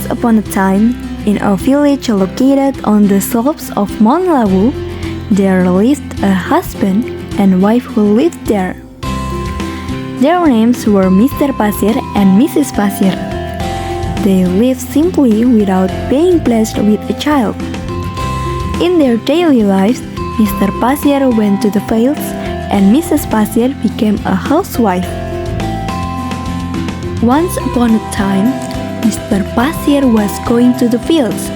Once upon a time, in a village located on the slopes of Mount Lawu, there lived a husband and wife who lived there. Their names were Mr. Pasir and Mrs. Pasir. They lived simply without being blessed with a child. In their daily lives, Mr. Pasir went to the fields and Mrs. Pasir became a housewife. Once upon a time, Mr. Pasir was going to the fields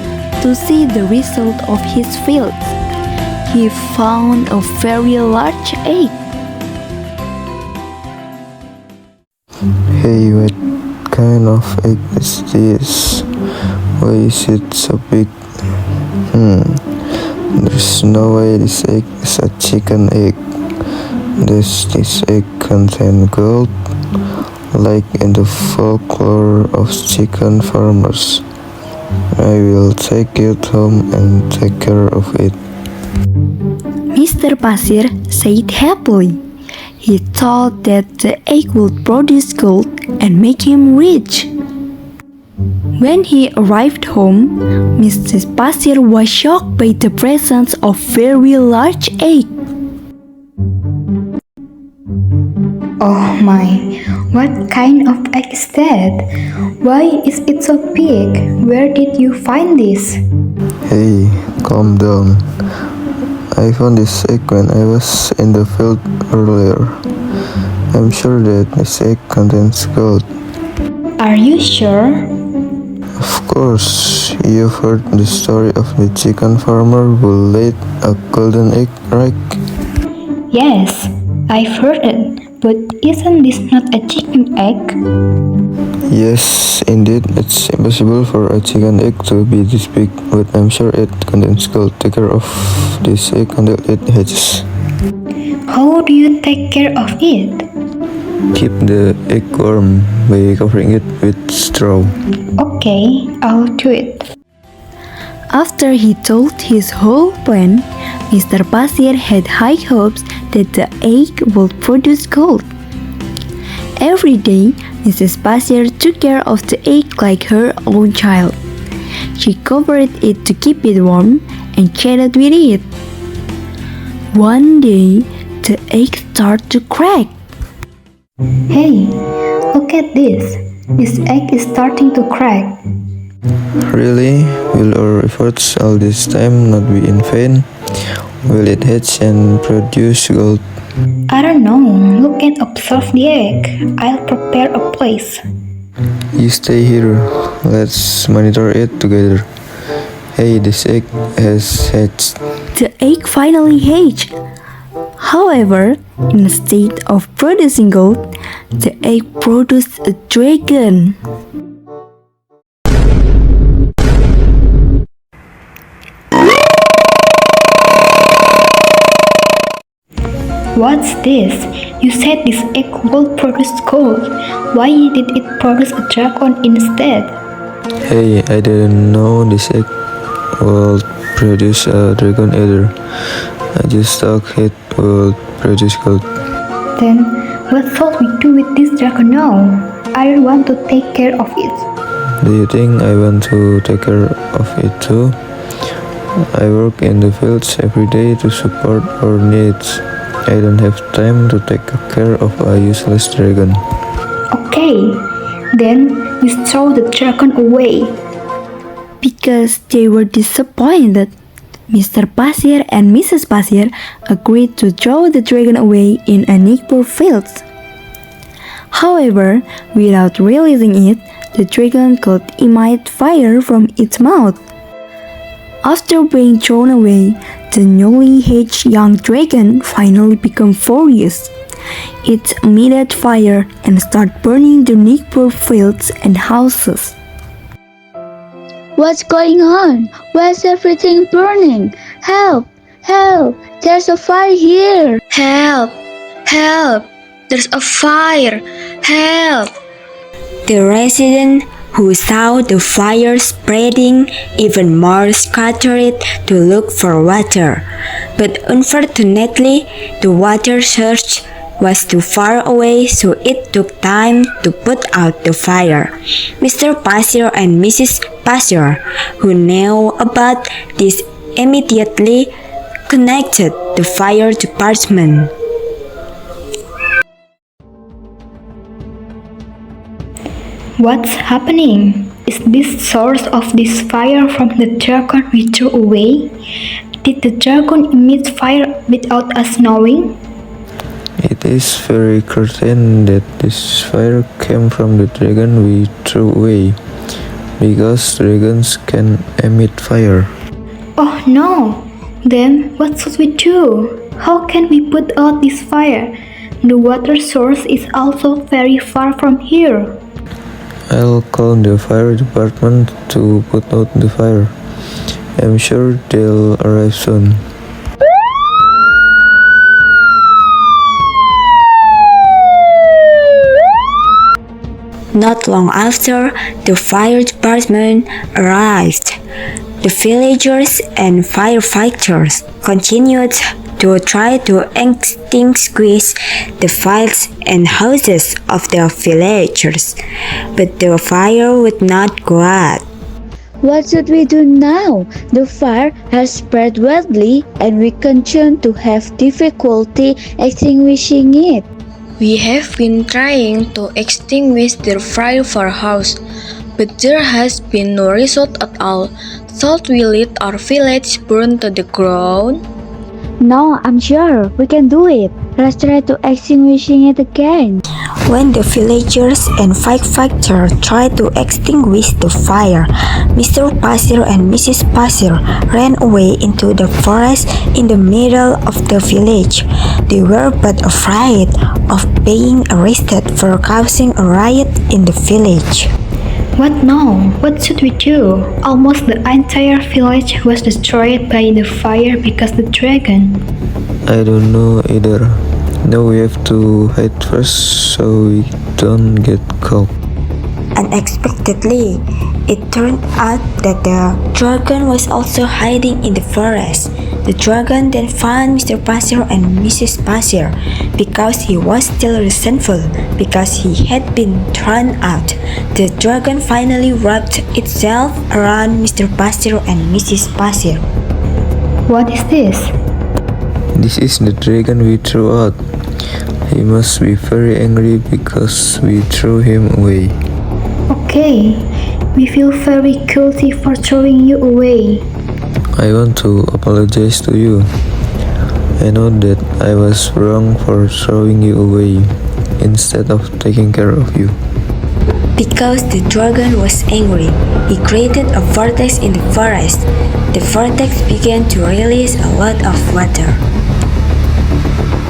to see the result of his fields. He found a very large egg. Hey, what kind of egg is this? Why is it so big? There's no way this egg is a chicken egg. Does this egg contain gold? Like in the folklore of chicken farmers. I will take it home and take care of it. Mr. Pasir said happily. He thought that the egg would produce gold and make him rich. When he arrived home, Mrs. Pasir was shocked by the presence of very large egg. Oh my, what kind of egg is that? Why is it so big? Where did you find this? Hey, calm down. I found this egg when I was in the field earlier. I'm sure that this egg contains gold. Are you sure? Of course, you've heard the story of the chicken farmer who laid a golden egg, right? Yes, I've heard it. But isn't this not a chicken egg? Yes, indeed, it's impossible for a chicken egg to be this big, but I'm sure it contains gold. Take care of this egg until it hatches. How do you take care of it? Keep the egg warm by covering it with straw. Okay, I'll do it. After he told his whole plan, Mr. Pasir had high hopes that the egg would produce gold. Every day, Mrs. Pasir took care of the egg like her own child. She covered it to keep it warm and chatted with it. One day, the egg started to crack. Hey, look at this. This egg is starting to crack. Really? Will our efforts all this time not be in vain? Will it hatch and produce gold? I don't know. Look and observe the egg. I'll prepare a place. You stay here. Let's monitor it together. Hey, this egg has hatched. The egg finally hatched. However, instead of producing gold, the egg produced a dragon. What's this? You said this egg will produce gold. Why did it produce a dragon instead? Hey, I didn't know this egg will produce a dragon either. I just thought it would produce gold. Then, what shall we do with this dragon now? I want to take care of it. Do you think I want to take care of it too? I work in the fields every day to support our needs. I don't have time to take care of a useless dragon. Okay, then we throw the dragon away. Because they were disappointed, Mr. Pasir and Mrs. Pasir agreed to throw the dragon away in a neighbor field. However, without realizing it, the dragon could emit fire from its mouth. After being thrown away, the newly hatched young dragon finally became furious. It emitted fire and started burning the neighbor fields and houses. What's going on? Why's everything burning? Help! Help! There's a fire here! Help! Help! There's a fire! Help! The resident who saw the fire spreading even more scattered to look for water. But unfortunately, the water source was too far away, so it took time to put out the fire. Mr. Pasir and Mrs. Pasir, who knew about this, immediately connected the fire department. What's happening? Is this source of this fire from the dragon we threw away? Did the dragon emit fire without us knowing? It is very certain that this fire came from the dragon we threw away, because dragons can emit fire. Oh no! Then what should we do? How can we put out this fire? The water source is also very far from here. I'll call the fire department to put out the fire. I'm sure they'll arrive soon. Not long after, the fire department arrived. The villagers and firefighters continued to try to extinguish the fires and houses of the villagers, but the fire would not go out. What should we do now? The fire has spread widely and we continue to have difficulty extinguishing it. We have been trying to extinguish the fire for house, but there has been no result at all. Should we let our village burn to the ground? No, I'm sure we can do it. Let's try to extinguishing it again. When the villagers and firefighters tried to extinguish the fire, Mr. Pasir and Mrs. Pasir ran away into the forest in the middle of the village. They were but afraid of being arrested for causing a riot in the village. What now? What should we do? Almost the entire village was destroyed by the fire because the dragon. I don't know either. Now we have to hide first so we don't get caught. Unexpectedly, it turned out that the dragon was also hiding in the forest. The dragon then found Mr. Pasir and Mrs. Pasir because he was still resentful because he had been thrown out. The dragon finally wrapped itself around Mr. Pasir and Mrs. Pasir. What is this? This is the dragon we threw out. He must be very angry because we threw him away. Okay, we feel very guilty for throwing you away. I want to apologize to you. I know that I was wrong for throwing you away instead of taking care of you. Because the dragon was angry, he created a vortex in the forest. The vortex began to release a lot of water.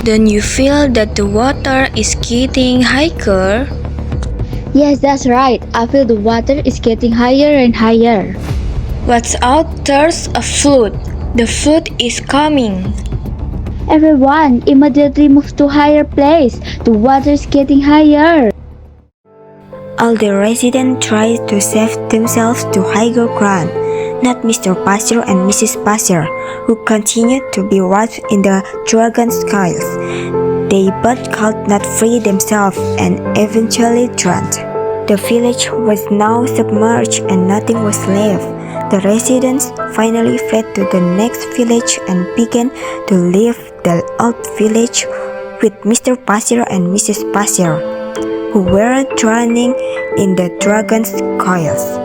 Don't you feel that the water is getting higher? Yes, that's right. I feel the water is getting higher and higher. Watch out, there's a flood. The flood is coming. Everyone, immediately move to higher place. The water is getting higher. All the residents tried to save themselves to higher ground, not Mr. Pasir and Mrs. Pasir, who continued to be wrapped in the dragon's coils. They both could not free themselves and eventually drowned. The village was now submerged and nothing was left. The residents finally fled to the next village and began to live the old village with Mr. Pasir and Mrs. Pasir, who were drowning in the dragon's coils.